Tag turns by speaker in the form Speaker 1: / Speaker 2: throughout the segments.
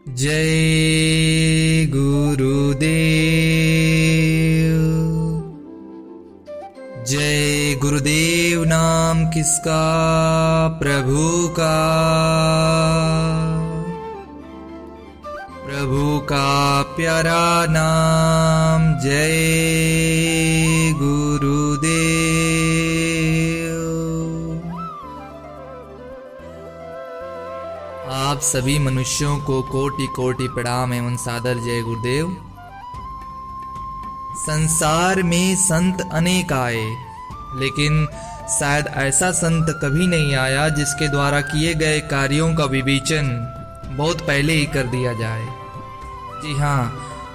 Speaker 1: जय गुरुदेव। जय गुरुदेव नाम किसका प्रभु का, प्रभु का प्यारा नाम। जय गुरुदेव। आप सभी मनुष्यों को कोटि कोटि प्रणाम एवं सादर जय गुरुदेव। संसार में संत अनेक आए, लेकिन शायद ऐसा संत कभी नहीं आया जिसके द्वारा किए गए कार्यों का विवेचन बहुत पहले ही कर दिया जाए। जी हाँ,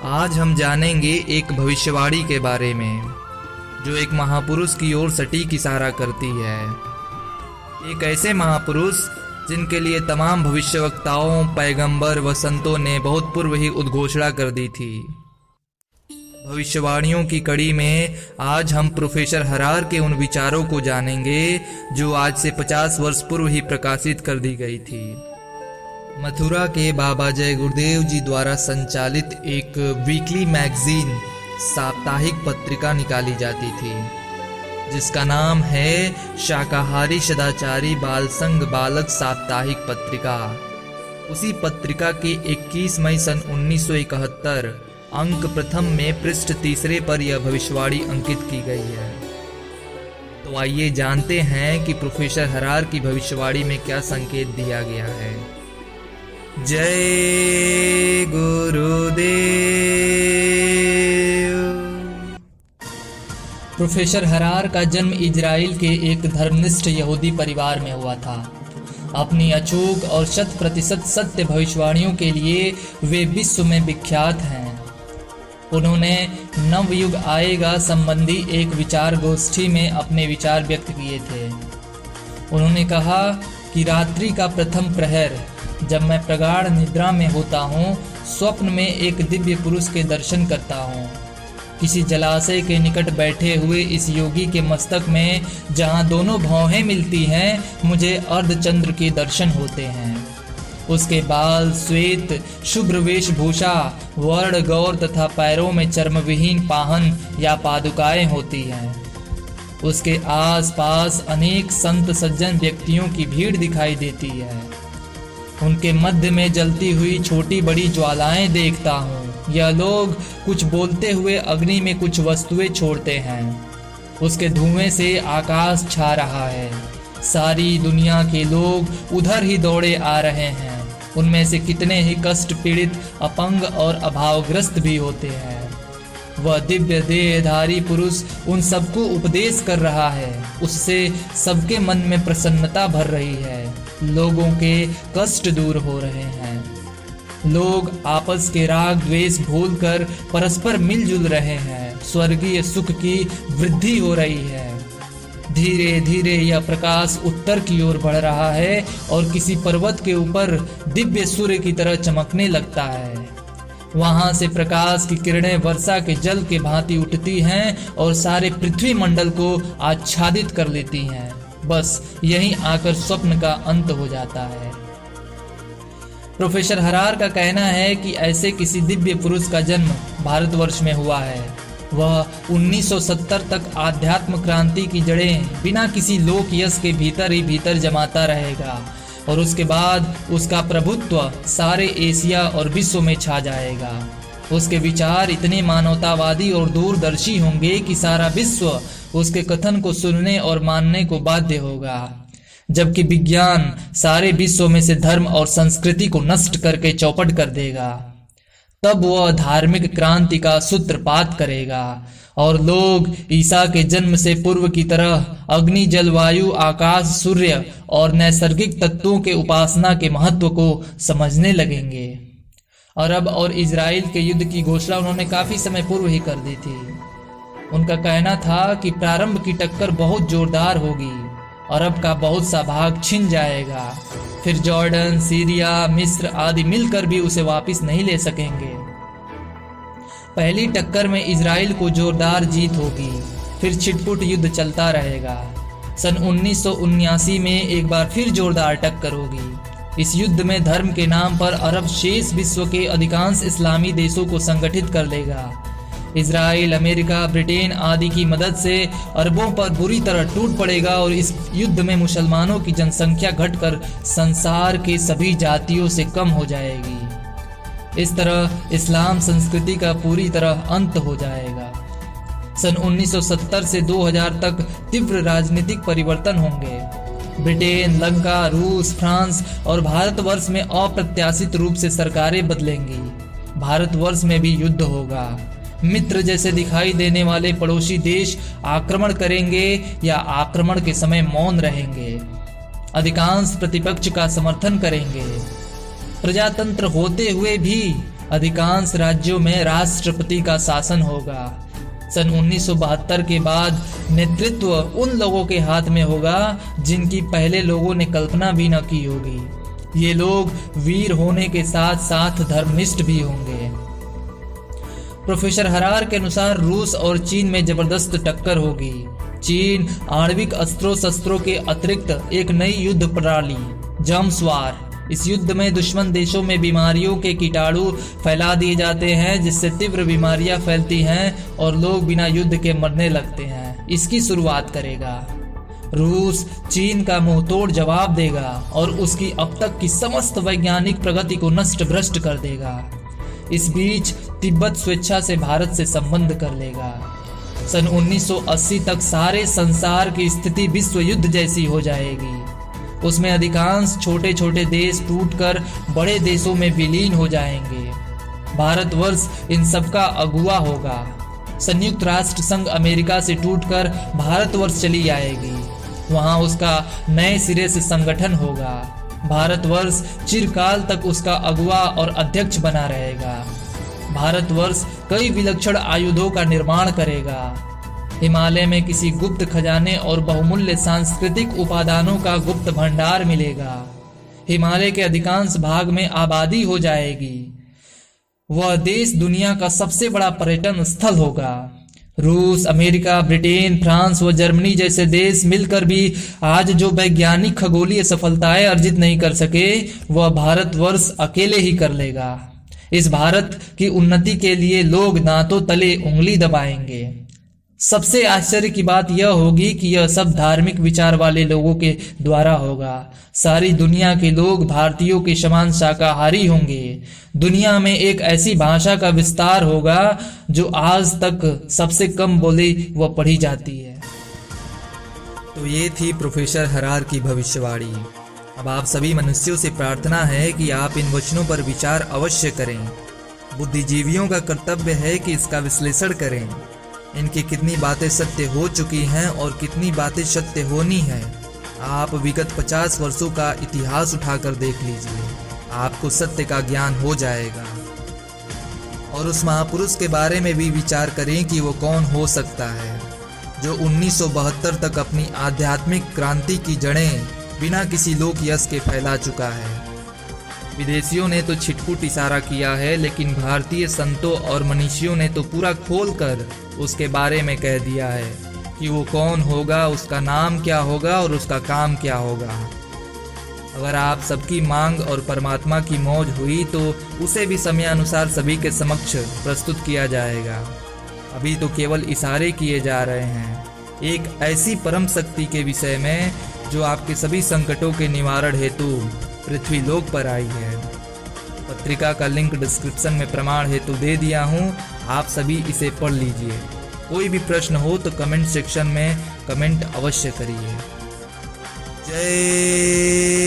Speaker 1: आज हम जानेंगे एक भविष्यवाणी के बारे में जो एक महापुरुष की ओर सटीक इशारा करती है। एक ऐसे महापुरुष जिनके लिए तमाम भविष्यवक्ताओं, पैगंबर व संतों ने बहुत पूर्व ही उद्घोषणा कर दी थी। भविष्यवाणियों की कड़ी में आज हम प्रोफेसर हरार के उन विचारों को जानेंगे जो आज से 50 वर्ष पूर्व ही प्रकाशित कर दी गई थी। मथुरा के बाबा जय गुरुदेव जी द्वारा संचालित एक वीकली मैगजीन, साप्ताहिक पत्रिका निकाली जाती थी जिसका नाम है शाकाहारी सदाचारी बाल संघ बालक साप्ताहिक पत्रिका। उसी पत्रिका के 21 मई सन 1971 अंक प्रथम में पृष्ठ 3 पर यह भविष्यवाणी अंकित की गई है। तो आइए जानते हैं कि प्रोफेसर हरार की भविष्यवाणी में क्या संकेत दिया गया है। जय गुरुदेव। प्रोफेसर हरार का जन्म इजराइल के एक धर्मनिष्ठ यहूदी परिवार में हुआ था। अपनी अचूक और 100% सत्य भविष्यवाणियों के लिए वे विश्व में विख्यात हैं। उन्होंने नवयुग आएगा संबंधी एक विचार गोष्ठी में अपने विचार व्यक्त किए थे। उन्होंने कहा कि रात्रि का प्रथम प्रहर, जब मैं प्रगाढ़ निद्रा में होता हूँ, स्वप्न में एक दिव्य पुरुष के दर्शन करता हूँ। किसी जलाशय के निकट बैठे हुए इस योगी के मस्तक में जहाँ दोनों भौहें मिलती हैं, मुझे अर्धचंद्र के दर्शन होते हैं। उसके बाल श्वेत, शुभ्र वेशभूषा, वर्ण गौर तथा पैरों में चर्मविहीन पाहन या पादुकाएं होती हैं। उसके आसपास अनेक संत सज्जन व्यक्तियों की भीड़ दिखाई देती है। उनके मध्य में जलती हुई छोटी बड़ी ज्वालाएं देखता हूँ। यह लोग कुछ बोलते हुए अग्नि में कुछ वस्तुएं छोड़ते हैं। उसके धुएं से आकाश छा रहा है। सारी दुनिया के लोग उधर ही दौड़े आ रहे हैं। उनमें से कितने ही कष्ट पीड़ित, अपंग और अभावग्रस्त भी होते हैं। वह दिव्य देहधारी पुरुष उन सबको उपदेश कर रहा है। उससे सबके मन में प्रसन्नता भर रही है। लोगों के कष्ट दूर हो रहे हैं। लोग आपस के राग द्वेष भूलकर परस्पर मिलजुल रहे हैं। स्वर्गीय सुख की वृद्धि हो रही है। धीरे धीरे यह प्रकाश उत्तर की ओर बढ़ रहा है और किसी पर्वत के ऊपर दिव्य सूर्य की तरह चमकने लगता है। वहां से प्रकाश की किरणें वर्षा के जल के भांति उठती हैं और सारे पृथ्वी मंडल को आच्छादित कर लेती हैं। बस यहीं आकर स्वप्न का अंत हो जाता है। प्रोफेसर हरार का कहना है कि ऐसे किसी दिव्य पुरुष का जन्म भारतवर्ष में हुआ है। वह 1970 तक आध्यात्म क्रांति की जड़ें बिना किसी लोक यश के भीतर ही भीतर जमाता रहेगा और उसके बाद उसका प्रभुत्व सारे एशिया और विश्व में छा जाएगा। उसके विचार इतने मानवतावादी और दूरदर्शी होंगे कि सारा विश्व उसके कथन को सुनने और मानने को बाध्य होगा। जबकि विज्ञान सारे विश्व में से धर्म और संस्कृति को नष्ट करके चौपट कर देगा। तब वह धार्मिक क्रांति का सूत्रपात करेगा और लोग ईसा के जन्म से पूर्व की तरह अग्नि, जलवायु, आकाश, सूर्य और नैसर्गिक तत्वों के उपासना के महत्व को समझने लगेंगे। अरब और इजराइल के युद्ध की घोषणा उन्होंने काफी समय पूर्व ही कर दी थी। उनका कहना था कि प्रारंभ की टक्कर बहुत जोरदार होगी। अरब का बहुत सा भाग छिन जाएगा। फिर जॉर्डन, सीरिया, मिस्र आदि मिलकर भी उसे वापस नहीं ले सकेंगे। पहली टक्कर में इजराइल को जोरदार जीत होगी। फिर छिटपुट युद्ध चलता रहेगा। सन 1979 में एक बार फिर जोरदार टक्कर होगी। इस युद्ध में धर्म के नाम पर अरब शेष विश्व के अधिकांश इस्लामी देशों को संगठित कर लेगा। इजराइल, अमेरिका, ब्रिटेन आदि की मदद से अरबों पर बुरी तरह टूट पड़ेगा और इस युद्ध में मुसलमानों की जनसंख्या घटकर संसार के सभी जातियों से कम हो जाएगी। इस तरह इस्लाम संस्कृति का पूरी तरह अंत हो जाएगा। सन 1970 से 2000 तक तीव्र राजनीतिक परिवर्तन होंगे। ब्रिटेन, लंका, रूस, फ्रांस और भारतवर्ष में अप्रत्याशित रूप से सरकारें बदलेंगी। भारतवर्ष में भी युद्ध होगा। मित्र जैसे दिखाई देने वाले पड़ोसी देश आक्रमण करेंगे या आक्रमण के समय मौन रहेंगे। अधिकांश प्रतिपक्ष का समर्थन करेंगे। प्रजातंत्र होते हुए भी अधिकांश राज्यों में राष्ट्रपति का शासन होगा। सन 1972 के बाद नेतृत्व उन लोगों के हाथ में होगा जिनकी पहले लोगों ने कल्पना भी न की होगी। ये लोग वीर होने के साथ साथ धर्मनिष्ठ भी होंगे। प्रोफेसर हरार के अनुसार रूस और चीन में जबरदस्त टक्कर होगी। चीन आणविक अस्त्रों शस्त्रों के अतिरिक्त एक नई युद्ध प्रणाली जर्म्स-वार। इस युद्ध में दुश्मन देशों में बीमारियों के कीटाणु फैला दिए जाते हैं, जिससे तीव्र बीमारियां फैलती हैं और लोग बिना युद्ध के मरने लगते हैं। इसकी शुरुआत करेगा। रूस चीन का मुंहतोड़ जवाब देगा और उसकी अब तक की समस्त वैज्ञानिक प्रगति को नष्ट भ्रष्ट कर देगा। इस बीच तिब्बत स्वेच्छा से भारत से संबंध कर लेगा। सन 1980 तक सारे संसार की स्थिति विश्व युद्ध जैसी हो जाएगी। उसमें अधिकांश छोटे छोटे देश टूटकर बड़े देशों में विलीन हो जाएंगे। भारतवर्ष इन सबका अगुवा होगा। संयुक्त राष्ट्र संघ अमेरिका से टूटकर भारतवर्ष चली आएगी। वहां उसका नए सिरे से संगठन होगा। भारतवर्ष चिरकाल तक उसका अगुवा और अध्यक्ष बना रहेगा। भारतवर्ष कई विलक्षण आयुधों का निर्माण करेगा। हिमालय में किसी गुप्त खजाने और बहुमूल्य सांस्कृतिक उपादानों का गुप्त भंडार मिलेगा। हिमालय के अधिकांश भाग में आबादी हो जाएगी। वह देश दुनिया का सबसे बड़ा पर्यटन स्थल होगा। रूस, अमेरिका, ब्रिटेन, फ्रांस व जर्मनी जैसे देश मिलकर भी आज जो वैज्ञानिक खगोलीय सफलताएं अर्जित नहीं कर सके, वह भारतवर्ष अकेले ही कर लेगा। इस भारत की उन्नति के लिए लोग दांतों तले उंगली दबाएंगे। सबसे आश्चर्य की बात यह होगी कि यह सब धार्मिक विचार वाले लोगों के द्वारा होगा। सारी दुनिया के लोग भारतीयों के समान शाकाहारी होंगे। दुनिया में एक ऐसी भाषा का विस्तार होगा जो आज तक सबसे कम बोली व पढ़ी जाती है। तो ये थी प्रोफेसर हरार की भविष्यवाणी। अब आप सभी मनुष्यों से प्रार्थना है कि आप इन वचनों पर विचार अवश्य करें। बुद्धिजीवियों का कर्तव्य है कि इसका विश्लेषण करें। इनकी कितनी बातें सत्य हो चुकी हैं और कितनी बातें सत्य होनी हैं। आप विगत 50 वर्षों का इतिहास उठाकर देख लीजिए, आपको सत्य का ज्ञान हो जाएगा। और उस महापुरुष के बारे में भी विचार करें कि वो कौन हो सकता है जो 1972 तक अपनी आध्यात्मिक क्रांति की जड़ें बिना किसी लोक यश के फैला चुका है। विदेशियों ने तो छिटपुट इशारा किया है, लेकिन भारतीय संतों और मनीषियों ने तो पूरा खोलकर उसके बारे में कह दिया है कि वो कौन होगा, उसका नाम क्या होगा और उसका काम क्या होगा। अगर आप सबकी मांग और परमात्मा की मौज हुई तो उसे भी समयानुसार सभी के समक्ष प्रस्तुत किया जाएगा। अभी तो केवल इशारे किए जा रहे हैं एक ऐसी परम शक्ति के विषय में जो आपके सभी संकटों के निवारण हेतु पृथ्वी लोक पर आई है। पत्रिका का लिंक डिस्क्रिप्शन में प्रमाण हेतु दे दिया हूँ, आप सभी इसे पढ़ लीजिए। कोई भी प्रश्न हो तो कमेंट सेक्शन में कमेंट अवश्य करिए। जय